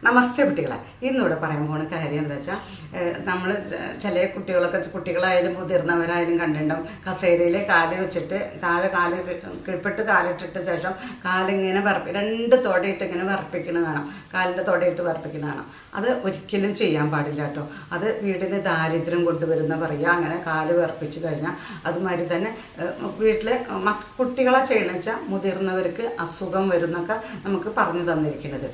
നമസ്തേ കുട്ടികളെ. ഇന്നിവിടെ പറയാൻ പോകുന്ന കാര്യം എന്താ വെച്ചാൽ, നമ്മൾ ചില കുട്ടികളായാലും മുതിർന്നവരായാലും കണ്ടിട്ടുണ്ടാവും, കസേരയിൽ കാല് വെച്ചിട്ട് താഴെ കീഴ്പ്പെട്ട് കാലിട്ടിട്ട് ശേഷം കാലിങ്ങനെ രണ്ട് തൊടയിട്ട് ഇങ്ങനെ വിറപ്പിക്കണ കാണാം, കാലിൻ്റെ തൊടയിട്ട് വിറപ്പിക്കണ കാണാം. അത് ഒരിക്കലും ചെയ്യാൻ പാടില്ല കേട്ടോ. അത് വീടിന് ദാരിദ്ര്യം കൊണ്ടുവരുന്ന പറയുക. അങ്ങനെ കാല് വിറപ്പിച്ച് കഴിഞ്ഞാൽ അതുമാതിരി തന്നെ വീട്ടിൽ കുട്ടികളെ ചെയ്യണമെന്ന് വെച്ചാൽ മുതിർന്നവർക്ക് അസുഖം വരുന്നൊക്കെ നമുക്ക് പറഞ്ഞു തന്നിരിക്കുന്നത്.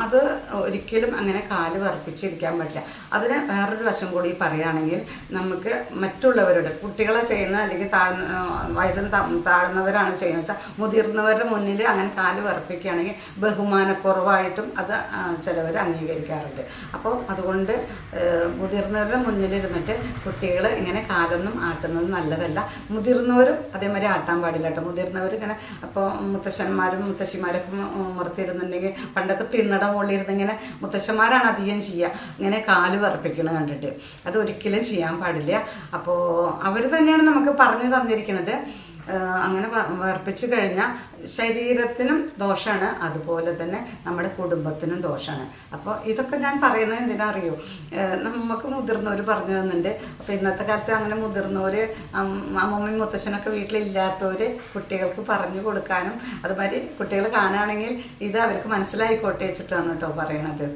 അത് ഒരിക്കലും അങ്ങനെ കാല് വിറപ്പിച്ചിരിക്കാൻ പറ്റില്ല. അതിന് വേറൊരു വശം കൂടി പറയുകയാണെങ്കിൽ, നമുക്ക് മറ്റുള്ളവരുടെ കുട്ടികളെ ചെയ്യുന്ന അല്ലെങ്കിൽ വയസ്സിന് താഴ്ന്നവരാണ് ചെയ്യുന്നത് വെച്ചാൽ മുതിർന്നവരുടെ മുന്നിൽ അങ്ങനെ കാല് വിറപ്പിക്കുകയാണെങ്കിൽ ബഹുമാനക്കുറവായിട്ടും അത് ചിലവർ അംഗീകരിക്കാറുണ്ട്. അപ്പോൾ അതുകൊണ്ട് മുതിർന്നവരുടെ മുന്നിലിരുന്നിട്ട് കുട്ടികൾ ഇങ്ങനെ കാലൊന്നും ആട്ടുന്നത് നല്ലതല്ല. മുതിർന്നവരും അതേമാതിരി ആട്ടാൻ പാടില്ല കേട്ടോ. മുതിർന്നവർ ഇങ്ങനെ അപ്പോൾ മുത്തശ്ശന്മാരും മുത്തശ്ശിമാരൊക്കെ ഉമർത്തിയിരുന്നുണ്ടെങ്കിൽ, പണ്ടൊക്കെ തിണ്ണട മുകളിലിരുന്ന് ഇങ്ങനെ മുത്തശ്ശന്മാരാണ് അധികം ചെയ്യുക, ഇങ്ങനെ കാല് വിറപ്പിക്കണം കണ്ടിട്ട്. അത് ഒരിക്കലും ചെയ്യാൻ പാടില്ല. അപ്പോൾ അവർ തന്നെയാണ് നമുക്ക് പറഞ്ഞു തന്നിരിക്കുന്നത്. അങ്ങനെ വിറപ്പിച്ച് കഴിഞ്ഞാൽ ശരീരത്തിനും ദോഷമാണ്, അതുപോലെ തന്നെ നമ്മുടെ കുടുംബത്തിനും ദോഷമാണ്. അപ്പോൾ ഇതൊക്കെ ഞാൻ പറയുന്നത് എന്തിനാ അറിയോ, നമുക്ക് മുതിർന്നവർ പറഞ്ഞു തന്നിട്ടുണ്ട്. അപ്പോൾ ഇന്നത്തെ കാലത്ത് അങ്ങനെ മുതിർന്നവർ, അമ്മമ്മയും മുത്തശ്ശനൊക്കെ വീട്ടിലില്ലാത്തവർ കുട്ടികൾക്ക് പറഞ്ഞു കൊടുക്കാനും അതുമാതിരി കുട്ടികൾ കാണുകയാണെങ്കിൽ ഇത് അവർക്ക് മനസ്സിലായിക്കോട്ടെ വെച്ചിട്ടാണ് കേട്ടോ പറയണത്.